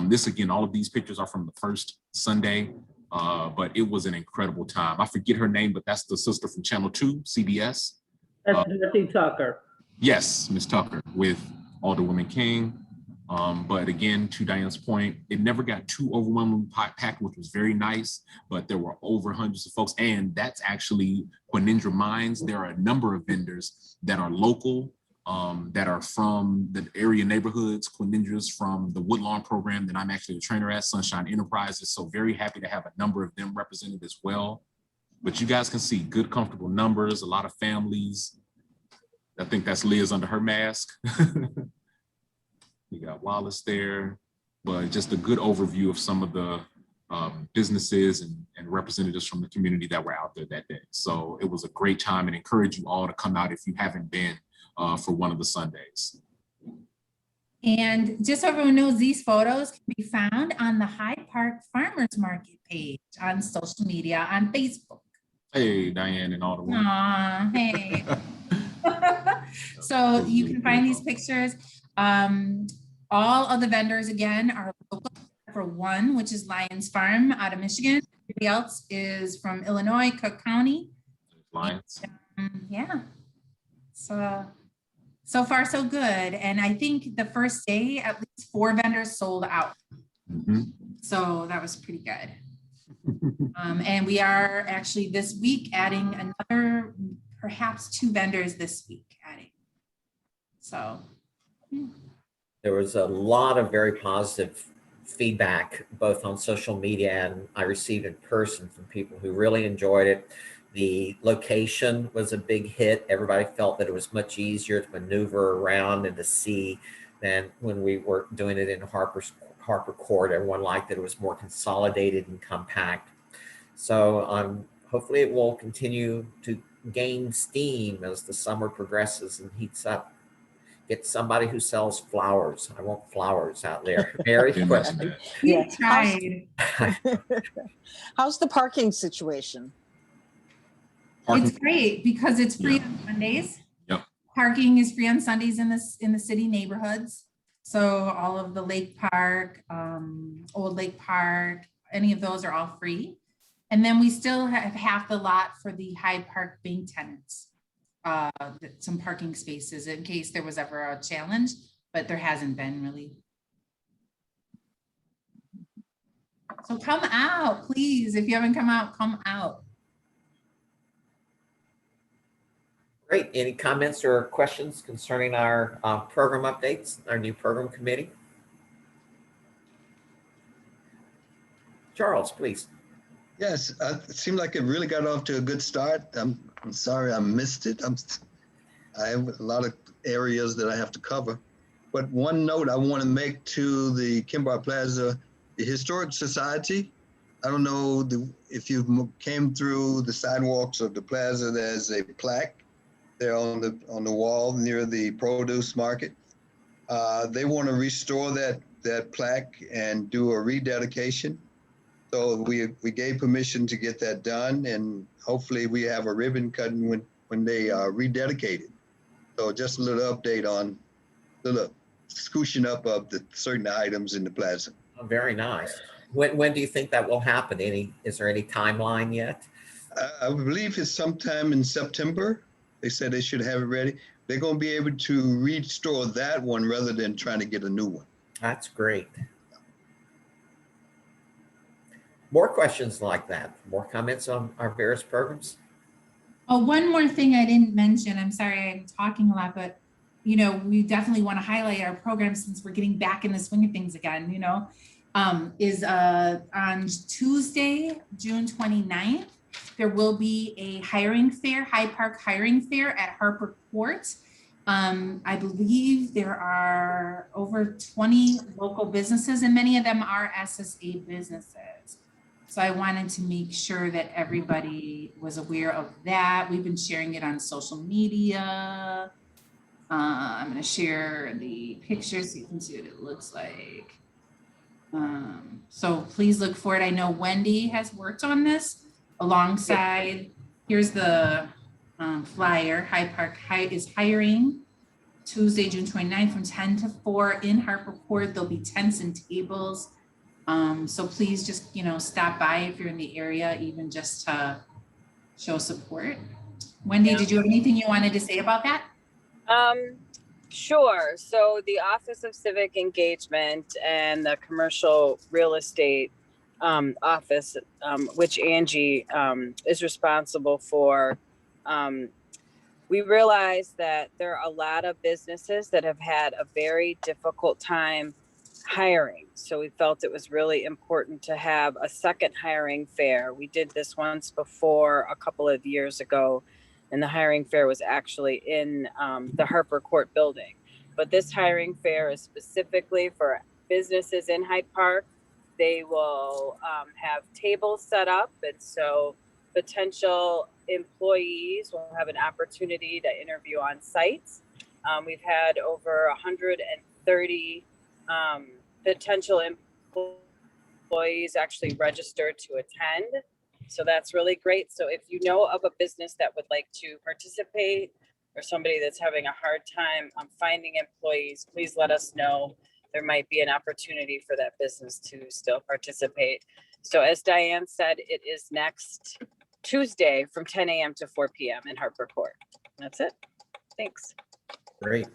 This again, all of these pictures are from the first Sunday, but it was an incredible time. I forget her name, but that's the sister from Channel 2, CBS. That's Dorothy Tucker. Yes, Miss Tucker with Alderwoman King. But again, to Diane's point, it never got too overwhelmingly packed, which was very nice, but there were over hundreds of folks. And that's actually Quinindra Mines. There are a number of vendors that are local, that are from the area neighborhoods. Quinindra's from the Woodlawn program that I'm actually a trainer at, Sunshine Enterprises. So very happy to have a number of them represented as well. But you guys can see good, comfortable numbers, a lot of families. I think that's Liz under her mask. You got Wallace there, but just a good overview of some of the businesses and representatives from the community that were out there that day. So it was a great time and encourage you all to come out if you haven't been for one of the Sundays. And just so everyone knows, these photos can be found on the Hyde Park Farmers Market page on social media, on Facebook. Hey, Diane and all the women. Aw, hey. So you can find these pictures. All of the vendors, again, are local for one, which is Lions Farm out of Michigan. Everybody else is from Illinois, Cook County. Lions. Yeah. So far, so good. And I think the first day, at least 4 vendors sold out. So that was pretty good. And we are actually this week adding another, perhaps 2 vendors this week adding. So. There was a lot of very positive feedback, both on social media and I received in person from people who really enjoyed it. The location was a big hit. Everybody felt that it was much easier to maneuver around and to see than when we were doing it in Harper Court. Everyone liked that it was more consolidated and compact. So hopefully it will continue to gain steam as the summer progresses and heats up. Get somebody who sells flowers. I want flowers out there. Mary, question. Yeah. Tried. How's the parking situation? It's great because it's free on Sundays. Yep. Parking is free on Sundays in the city neighborhoods. So all of the Lake Park, Old Lake Park, any of those are all free. And then we still have half the lot for the Hyde Park bank tenants. Some parking spaces in case there was ever a challenge, but there hasn't been really. So come out, please. If you haven't come out, come out. Great. Any comments or questions concerning our program updates, our new program committee? Charles, please. Yes, it seemed like it really got off to a good start. I'm sorry I missed it. I have a lot of areas that I have to cover. But one note I want to make to the Kimbar Plaza, the Historic Society. I don't know if you came through the sidewalks of the plaza. There's a plaque there on the wall near the produce market. They want to restore that that plaque and do a rededication. So we gave permission to get that done, and hopefully we have a ribbon cutting when they rededicate it. So just a little update on the scooshing up of the certain items in the plaza. Oh, very nice. When do you think that will happen? Is there any timeline yet? I believe it's sometime in September. They said they should have it ready. They're going to be able to restore that one rather than trying to get a new one. That's great. More questions like that? More comments on our various programs? Oh, one more thing I didn't mention. I'm sorry, I'm talking a lot, but you know, we definitely want to highlight our program since we're getting back in the swing of things again, you know, is on Tuesday, June 29th, there will be a hiring fair, Hyde Park hiring fair at Harper Court. I believe there are over 20 local businesses and many of them are SSA businesses. So I wanted to make sure that everybody was aware of that. We've been sharing it on social media. I'm going to share the pictures so you can see what it looks like. So please look for it. I know Wendy has worked on this alongside, here's the flyer. Hyde Park is hiring Tuesday, June 29th from 10 to 4 in Harper Court. There'll be tents and tables. So please just, you know, stop by if you're in the area, even just to show support. Wendy, did you have anything you wanted to say about that? Sure. So the Office of Civic Engagement and the Commercial Real Estate Office, which Angie is responsible for, we realized that there are a lot of businesses that have had a very difficult time hiring. So we felt it was really important to have a second hiring fair. We did this once before a couple of years ago, and the hiring fair was actually in the Harper Court building. But this hiring fair is specifically for businesses in Hyde Park. They will have tables set up, and so potential employees will have an opportunity to interview on site. We've had over 130 potential employees actually registered to attend. So that's really great. So if you know of a business that would like to participate or somebody that's having a hard time finding employees, please let us know. There might be an opportunity for that business to still participate. So as Diane said, it is next Tuesday from 10 a.m. to 4 p.m. in Harper Court. That's it. Thanks. Great.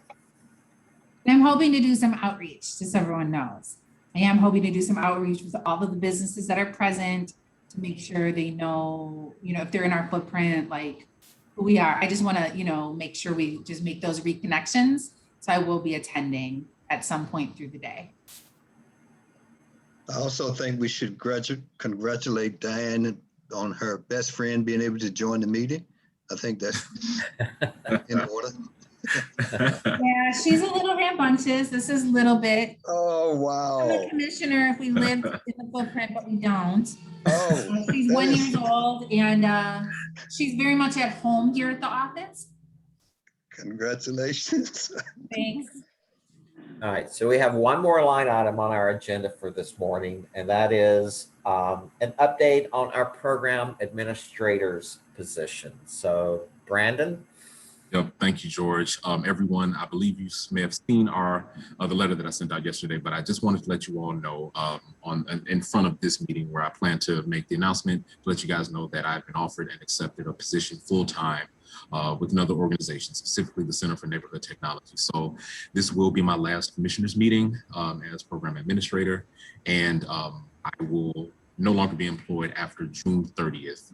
And I'm hoping to do some outreach, just so everyone knows. I am hoping to do some outreach with all of the businesses that are present to make sure they know, you know, if they're in our footprint, like who we are. I just want to, you know, make sure we just make those reconnections. So I will be attending at some point through the day. I also think we should congratulate Diane on her best friend being able to join the meeting. I think that's in order. Yeah, she's a little rambunctious. This is a little bit. Oh, wow. I'm a commissioner if we lived in the footprint, but we don't. Oh, She's 1 year old and she's very much at home here at the office. Congratulations. Thanks. All right, so we have one more line item on our agenda for this morning, and that is an update on our program administrator's position. So Brandon. Yep. Thank you, George. Everyone, I believe you may have seen the letter that I sent out yesterday, but I just wanted to let you all know in front of this meeting where I plan to make the announcement to let you guys know that I've been offered and accepted a position full-time with another organization, specifically the Center for Neighborhood Technology. So this will be my last commissioners meeting as program administrator, and I will no longer be employed after June 30th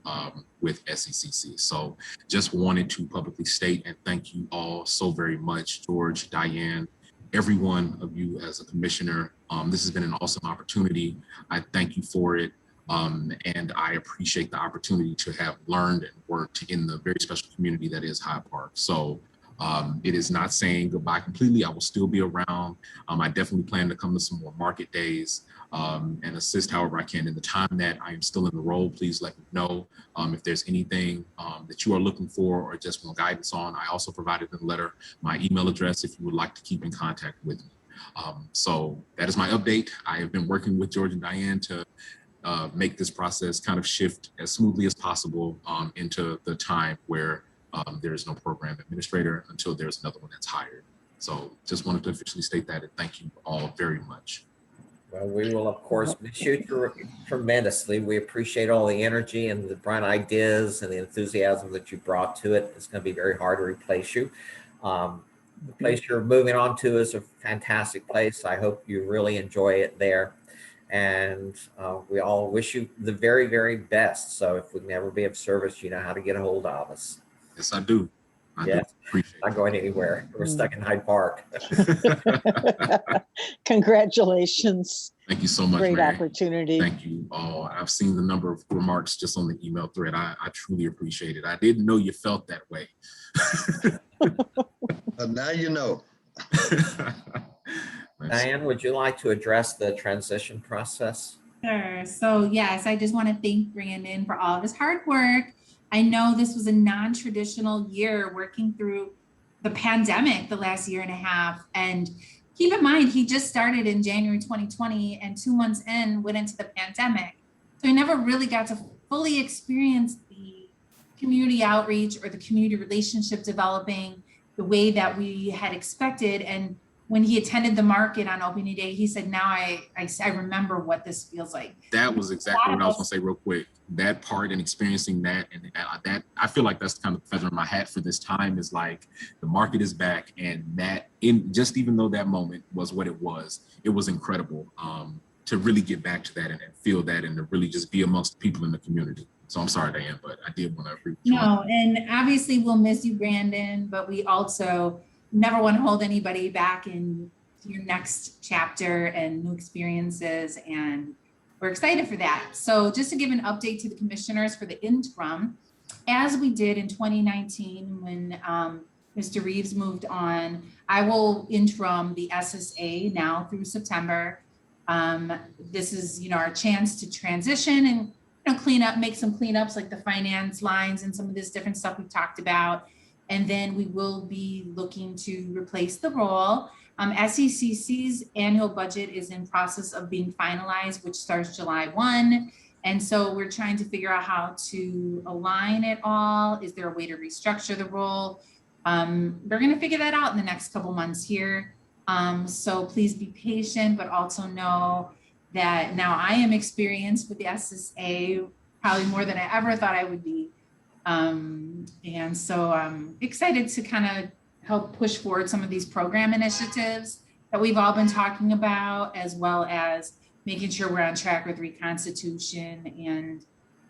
with SECC. So just wanted to publicly state and thank you all so very much, George, Diane, every one of you as a commissioner. This has been an awesome opportunity. I thank you for it. And I appreciate the opportunity to have learned and worked in the very special community that is Hyde Park. So it is not saying goodbye completely. I will still be around. I definitely plan to come to some more market days and assist however I can. In the time that I am still in the role, please let me know if there's anything that you are looking for or just want guidance on. I also provided in the letter my email address if you would like to keep in contact with me. So that is my update. I have been working with George and Diane to make this process kind of shift as smoothly as possible into the time where there is no program administrator until there's another one that's hired. So just wanted to officially state that, and thank you all very much. Well, we will, of course, miss you tremendously. We appreciate all the energy and the bright ideas and the enthusiasm that you brought to it. It's going to be very hard to replace you. The place you're moving on to is a fantastic place. I hope you really enjoy it there. And we all wish you the very, very best. So if we can ever be of service, you know how to get a hold of us. Yes, I do. I do appreciate Not going anywhere. We're stuck in Hyde Park. Congratulations. Thank you so much. Great Mary. opportunity. Thank you all. I've seen the number of remarks just on the email thread. I truly appreciate it. I didn't know you felt that way. Now you know. Diane, would you like to address the transition process? Sure. So yes, I just want to thank Brandon for all of his hard work. I know this was a non-traditional year working through the pandemic the last year and a half. And keep in mind, he just started in January 2020 and 2 months in went into the pandemic. So he never really got to fully experience the community outreach or the community relationship developing the way that we had expected. And when he attended the market on opening day, he said, now I remember what this feels like. That was exactly what I was gonna say real quick. That part and experiencing that, and that, I feel like that's kind of the feather in my hat for this time, is like the market is back, and that just even though that moment was what it was incredible to really get back to that and feel that and to really just be amongst the people in the community. So I'm sorry, Diane, but I did want to agree with you. No, and obviously we'll miss you, Brandon, but we also never want to hold anybody back in your next chapter and new experiences, and we're excited for that. So just to give an update to the commissioners for the interim, as we did in 2019 when Mr. Reeves moved on, I will interim the SSA now through September. This is, our chance to transition and clean up, make some cleanups like the finance lines and some of this different stuff we've talked about. And then we will be looking to replace the role. SECC's annual budget is in process of being finalized, which starts July 1. And so we're trying to figure out how to align it all. Is there a way to restructure the role? We're gonna figure that out in the next couple months here. So please be patient, but also know that now I am experienced with the SSA, probably more than I ever thought I would be. And so I'm excited to kind of help push forward some of these program initiatives that we've all been talking about, as well as making sure we're on track with reconstitution. And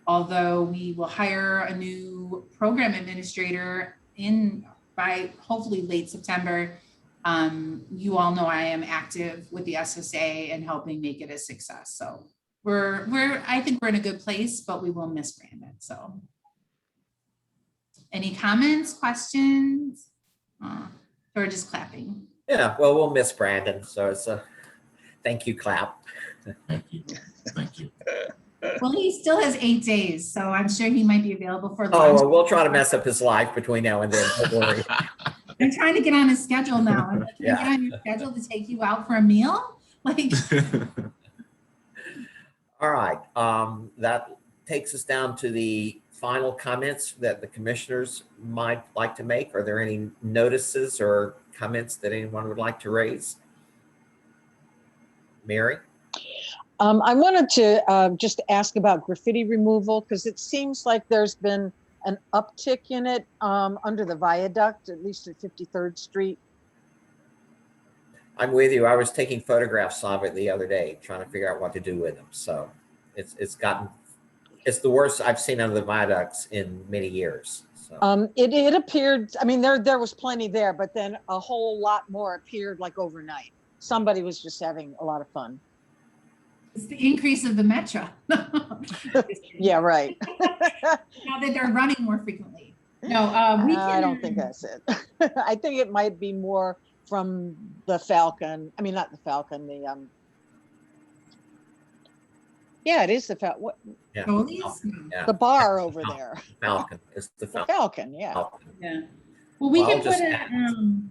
although we will hire a new program administrator by hopefully late September, you all know I am active with the SSA and helping make it a success. So I think we're in a good place, but we will miss Brandon. So any comments, questions? Or just clapping? Yeah, well, we'll miss Brandon. So it's a thank you clap. Thank you. Thank you. Well, he still has 8 days, so I'm sure he might be available for lunch. Oh, well, we'll try to mess up his life between now and then. Don't worry. I'm trying to get on his schedule now. Can I Yeah. get on your schedule to take you out for a meal? Like, All right, that takes us down to the final comments that the commissioners might like to make. Are there any notices or comments that anyone would like to raise? Mary? I wanted to just ask about graffiti removal, because it seems like there's been an uptick in it under the viaduct, at least at 53rd Street. I'm with you. I was taking photographs of it the other day, trying to figure out what to do with them. So it's the worst I've seen under the viaducts in many years. So. It appeared, I mean, there was plenty there, but then a whole lot more appeared like overnight. Somebody was just having a lot of fun. it's the increase of the metro. Yeah, right. Now that they're running more frequently. No, I don't think that's it. I think it might be more from the Falcon. I mean, not the Falcon, yeah, it is the Falcon. What? Yeah. Yeah. The bar over there. Falcon. It's the The Falcon. Falcon, yeah. Yeah. Well, we Well, can I'll put just it. add-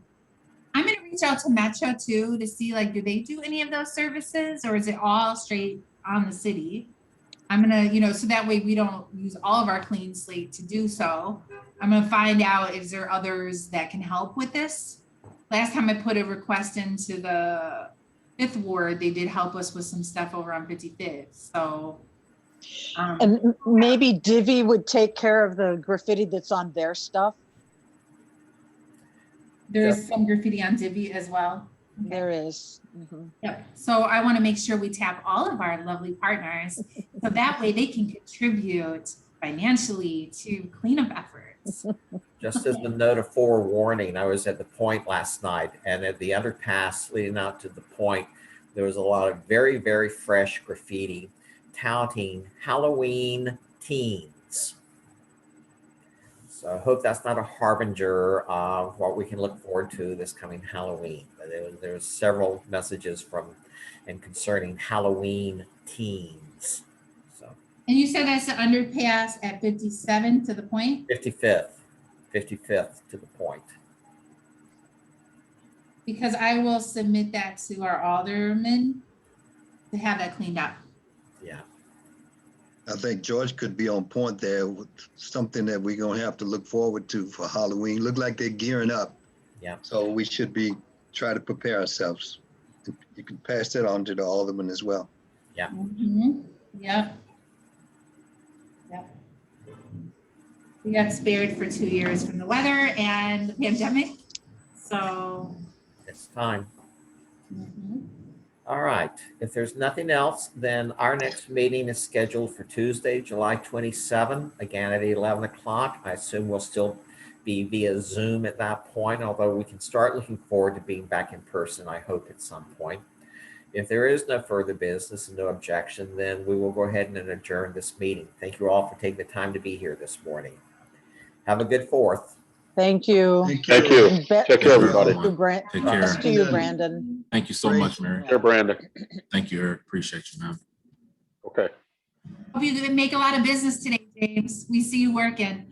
I'm gonna reach out to Metro too to see like, do they do any of those services or is it all straight on the city? I'm gonna, so that way we don't use all of our clean slate to do so. I'm gonna find out if there are others that can help with this. Last time I put a request into the 5th ward, they did help us with some stuff over on 55th. So. And maybe Divvy would take care of the graffiti that's on their stuff. There's some graffiti on Divvy as well. Okay. There is. Mhm. Yep. So I want to make sure we tap all of our lovely partners so that way they can contribute financially to cleanup efforts. Just as a note of forewarning, I was at the point last night, and at the underpass leading out to the point, there was a lot of very, very fresh graffiti touting Halloween teens. So I hope that's not a harbinger of what we can look forward to this coming Halloween. But there was several messages from and concerning Halloween teens. So. And you said that's the underpass at 57 to the point? 55th to the point. Because I will submit that to our alderman to have that cleaned up. Yeah. I think George could be on point there with something that we're gonna have to look forward to for Halloween. Look like they're gearing up. Yeah. So we should try to prepare ourselves. You can pass that on to the alderman as well. Yeah. Mm-hmm. Yep. Yep. We got spared for 2 years from the weather and the pandemic. So. It's time. Mhm. All right. If there's nothing else, then our next meeting is scheduled for Tuesday, July 27, again at 11 o'clock. I assume we'll still be via Zoom at that point, although we can start looking forward to being back in person, I hope, at some point. If there is no further business and no objection, then we will go ahead and adjourn this meeting. Thank you all for taking the time to be here this morning. Have a good 4th. Thank you. Thank you. And Take care, everybody. Take care. Best to you, Brandon. Thank you so much, Mary. Here, Brandon. Thank you, Eric. Appreciate you, man. Okay. Hope you make a lot of business today, James. We see you working.